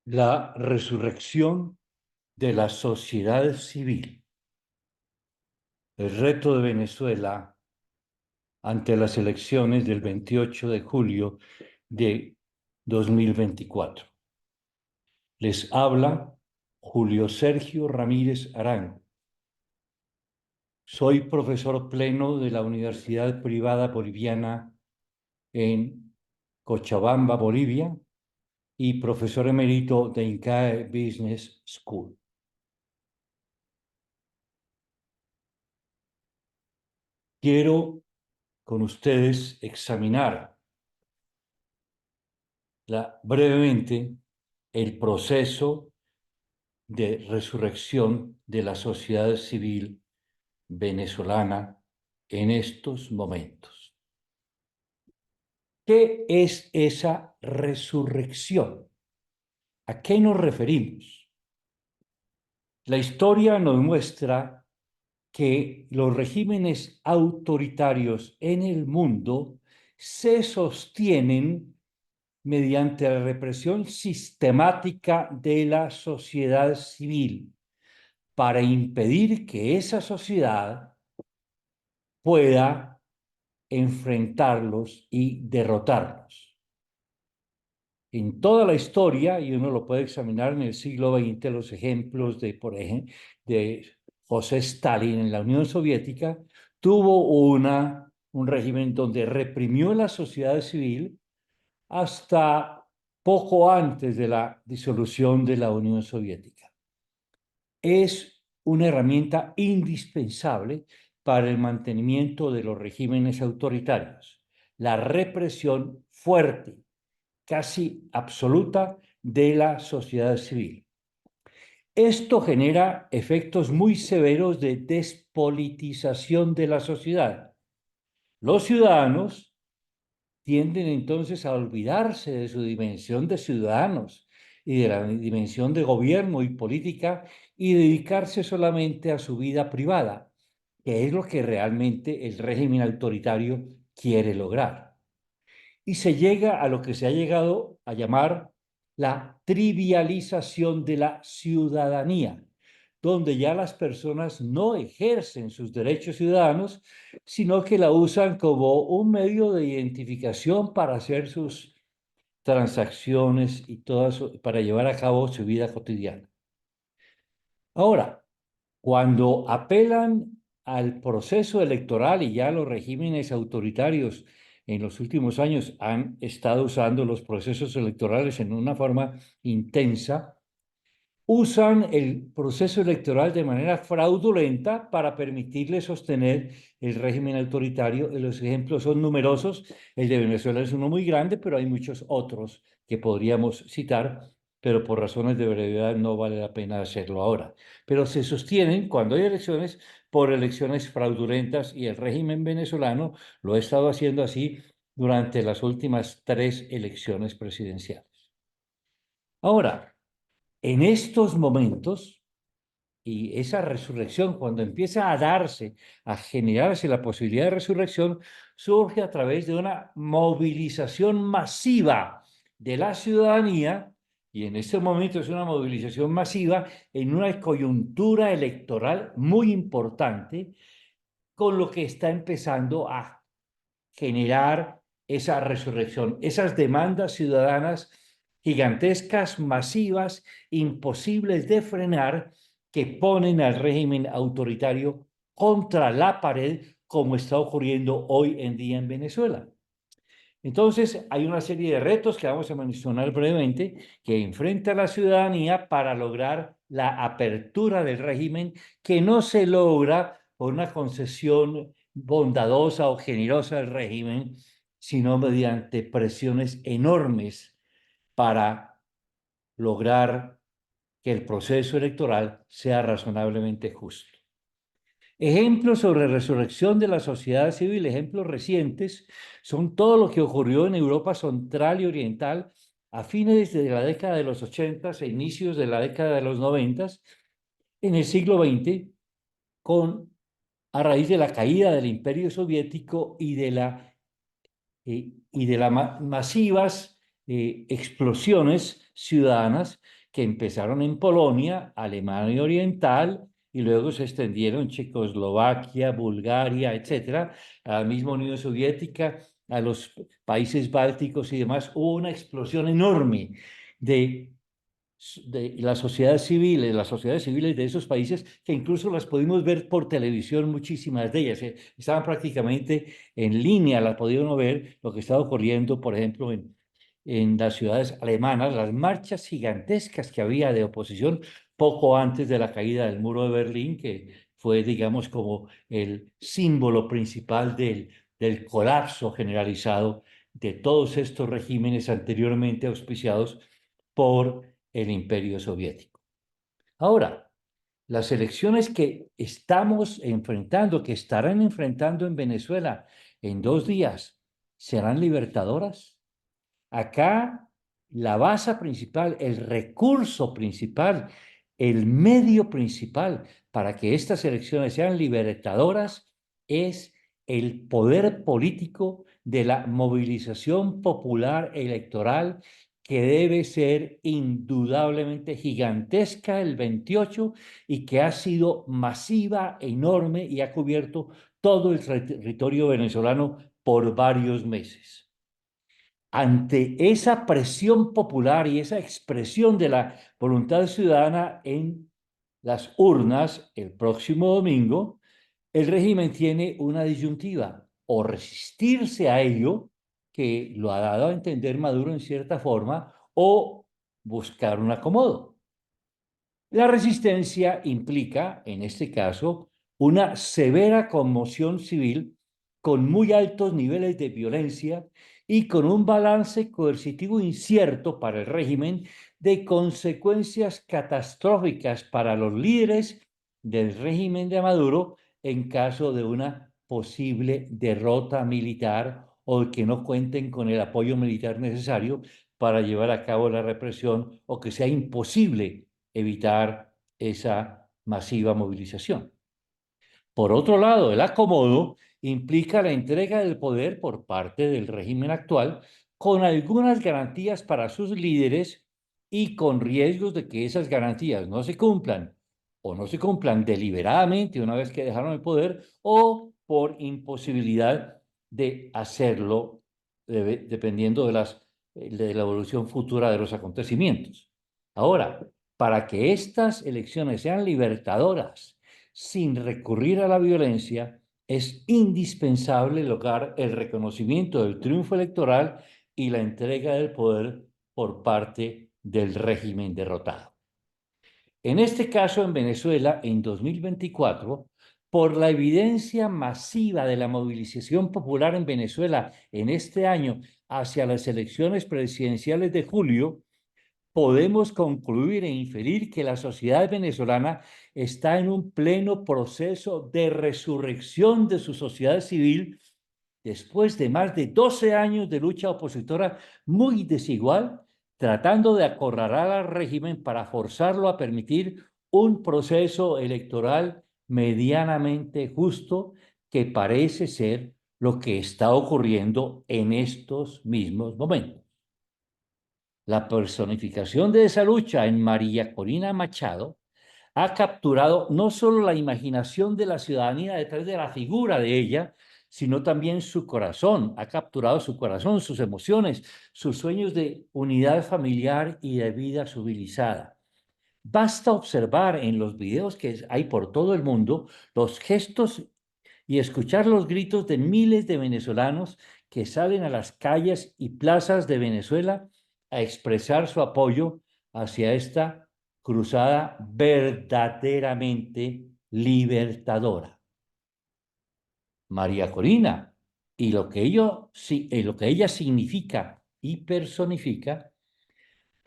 La resurrección de la sociedad civil. El reto de Venezuela ante las elecciones del 28 de julio de 2024. Les habla Julio Sergio Ramírez Arán. Soy profesor pleno de la Universidad Privada Boliviana en Cochabamba, Bolivia, y profesor emérito de INCAE Business School. Quiero con ustedes examinar brevemente el proceso de resurrección de la sociedad civil venezolana en estos momentos. ¿Qué es esa resurrección? ¿A qué nos referimos? La historia nos muestra que los regímenes autoritarios en el mundo se sostienen mediante la represión sistemática de la sociedad civil para impedir que esa sociedad pueda enfrentarlos y derrotarlos. En toda la historia, y uno lo puede examinar en el siglo XX, los ejemplos de, por ejemplo, de José Stalin en la Unión Soviética, tuvo un régimen donde reprimió la sociedad civil hasta poco antes de la disolución de la Unión Soviética. Es una herramienta indispensable para el mantenimiento de los regímenes autoritarios, la represión fuerte, casi absoluta, de la sociedad civil. Esto genera efectos muy severos de despolitización de la sociedad. Los ciudadanos tienden entonces a olvidarse de su dimensión de ciudadanos y de la dimensión de gobierno y política y dedicarse solamente a su vida privada, que es lo que realmente el régimen autoritario quiere lograr. Y se llega a lo que se ha llegado a llamar la trivialización de la ciudadanía, donde ya las personas no ejercen sus derechos ciudadanos, sino que la usan como un medio de identificación para hacer sus transacciones y para llevar a cabo su vida cotidiana. Ahora, cuando apelan al proceso electoral y ya los regímenes autoritarios en los últimos años han estado usando los procesos electorales en una forma intensa, usan el proceso electoral de manera fraudulenta para permitirle sostener el régimen autoritario. Y los ejemplos son numerosos. El de Venezuela es uno muy grande, pero hay muchos otros que podríamos citar, pero por razones de brevedad no vale la pena hacerlo ahora. Pero se sostienen cuando hay elecciones por elecciones fraudulentas y el régimen venezolano lo ha estado haciendo así durante las últimas 3 elecciones presidenciales. Ahora, en estos momentos, y esa resurrección, cuando empieza a darse, a generarse la posibilidad de resurrección, surge a través de una movilización masiva de la ciudadanía, y en este momento es una movilización masiva en una coyuntura electoral muy importante, con lo que está empezando a generar esa resurrección, esas demandas ciudadanas gigantescas, masivas, imposibles de frenar, que ponen al régimen autoritario contra la pared, como está ocurriendo hoy en día en Venezuela. Entonces, hay una serie de retos que vamos a mencionar brevemente que enfrenta la ciudadanía para lograr la apertura del régimen, que no se logra por una concesión bondadosa o generosa del régimen, sino mediante presiones enormes para lograr que el proceso electoral sea razonablemente justo. Ejemplos sobre resurrección de la sociedad civil, ejemplos recientes, son todo lo que ocurrió en Europa Central y Oriental a fines de la década de los 80 e inicios de la década de los 90, en el siglo XX, a raíz de la caída del Imperio Soviético y de las masivas explosiones ciudadanas que empezaron en Polonia, Alemania Oriental, y luego se extendieron Checoslovaquia, Bulgaria, etcétera, a la misma Unión Soviética, a los países bálticos y demás. Hubo una explosión enorme de las sociedades civiles de esos países, que incluso las pudimos ver por televisión, muchísimas de ellas, estaban prácticamente en línea, las podíamos ver lo que estaba ocurriendo, por ejemplo, en las ciudades alemanas, las marchas gigantescas que había de oposición poco antes de la caída del muro de Berlín, que fue, digamos, como el símbolo principal del colapso generalizado de todos estos regímenes anteriormente auspiciados por el Imperio Soviético. Ahora, las elecciones que estamos enfrentando, que estarán enfrentando en Venezuela en 2 días, ¿serán libertadoras? Acá la base principal, el recurso principal, el medio principal para que estas elecciones sean libertadoras es el poder político de la movilización popular electoral, que debe ser indudablemente gigantesca el 28 y que ha sido masiva, enorme, y ha cubierto todo el territorio venezolano por varios meses. Ante esa presión popular y esa expresión de la voluntad ciudadana en las urnas el próximo domingo, el régimen tiene una disyuntiva: o resistirse a ello, que lo ha dado a entender Maduro en cierta forma, o buscar un acomodo. La resistencia implica, en este caso, una severa conmoción civil con muy altos niveles de violencia y con un balance coercitivo incierto para el régimen, de consecuencias catastróficas para los líderes del régimen de Maduro en caso de una posible derrota militar o que no cuenten con el apoyo militar necesario para llevar a cabo la represión, o que sea imposible evitar esa masiva movilización. Por otro lado, el acomodo implica la entrega del poder por parte del régimen actual, con algunas garantías para sus líderes y con riesgos de que esas garantías no se cumplan, o no se cumplan deliberadamente una vez que dejaron el poder, o por imposibilidad de hacerlo, dependiendo de la evolución futura de los acontecimientos. Ahora, para que estas elecciones sean libertadoras sin recurrir a la violencia, es indispensable lograr el reconocimiento del triunfo electoral y la entrega del poder por parte del régimen derrotado. En este caso, en Venezuela, en 2024, por la evidencia masiva de la movilización popular en Venezuela en este año hacia las elecciones presidenciales de julio, podemos concluir e inferir que la sociedad venezolana está en un pleno proceso de resurrección de su sociedad civil, después de más de 12 años de lucha opositora muy desigual, tratando de acorralar al régimen para forzarlo a permitir un proceso electoral medianamente justo, que parece ser lo que está ocurriendo en estos mismos momentos. La personificación de esa lucha en María Corina Machado ha capturado no solo la imaginación de la ciudadanía detrás de la figura de ella, sino también su corazón. Ha capturado su corazón, sus emociones, sus sueños de unidad familiar y de vida civilizada. Basta observar en los videos que hay por todo el mundo los gestos y escuchar los gritos de miles de venezolanos que salen a las calles y plazas de Venezuela a expresar su apoyo hacia esta cruzada verdaderamente libertadora. María Corina y lo que ella significa y personifica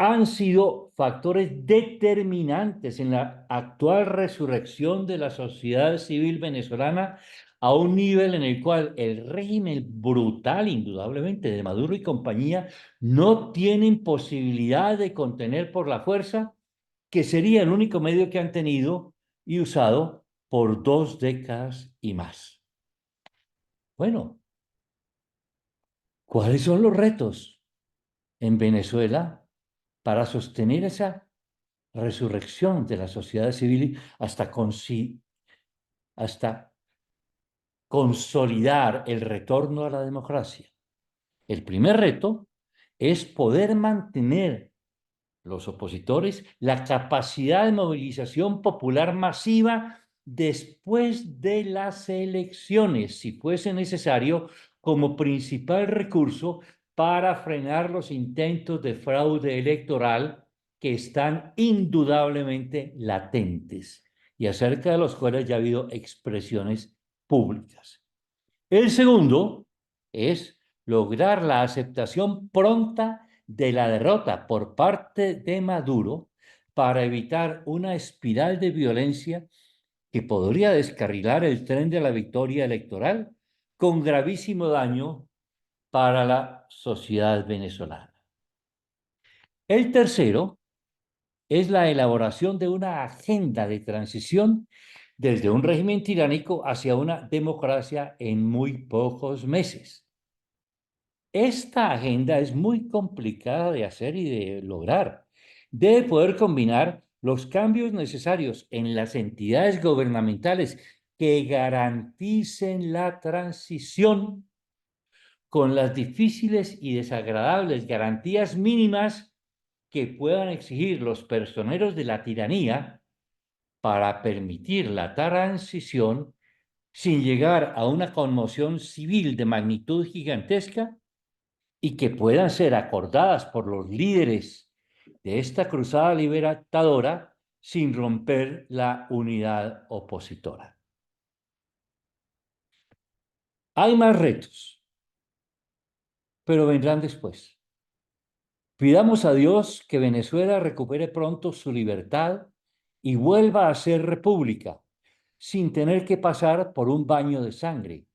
han sido factores determinantes en la actual resurrección de la sociedad civil venezolana, a un nivel en el cual el régimen brutal, indudablemente, de Maduro y compañía no tienen posibilidad de contener por la fuerza, que sería el único medio que han tenido y usado por 2 décadas y más. Bueno, ¿cuáles son los retos en Venezuela para sostener esa resurrección de la sociedad civil hasta consolidar el retorno a la democracia. El primer reto es poder mantener los opositores la capacidad de movilización popular masiva después de las elecciones, si fuese necesario, como principal recurso para frenar los intentos de fraude electoral que están indudablemente latentes y acerca de los cuales ya ha habido expresiones públicas. El segundo es lograr la aceptación pronta de la derrota por parte de Maduro para evitar una espiral de violencia que podría descarrilar el tren de la victoria electoral con gravísimo daño para la sociedad venezolana. El tercero es la elaboración de una agenda de transición desde un régimen tiránico hacia una democracia en muy pocos meses. Esta agenda es muy complicada de hacer y de lograr. Debe poder combinar los cambios necesarios en las entidades gubernamentales que garanticen la transición con las difíciles y desagradables garantías mínimas que puedan exigir los personeros de la tiranía para permitir la transición sin llegar a una conmoción civil de magnitud gigantesca y que puedan ser acordadas por los líderes de esta cruzada libertadora sin romper la unidad opositora. Hay más retos, pero vendrán después. Pidamos a Dios que Venezuela recupere pronto su libertad y vuelva a ser república, sin tener que pasar por un baño de sangre,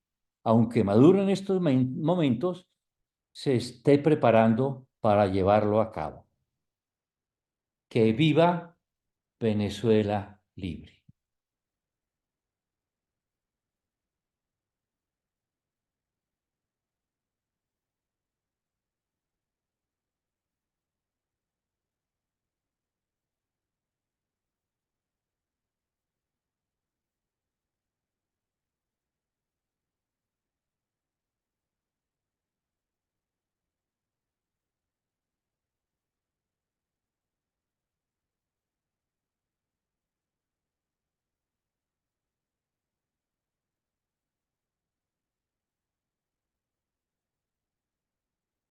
aunque Maduro en estos momentos se esté preparando para llevarlo a cabo. Que viva Venezuela libre.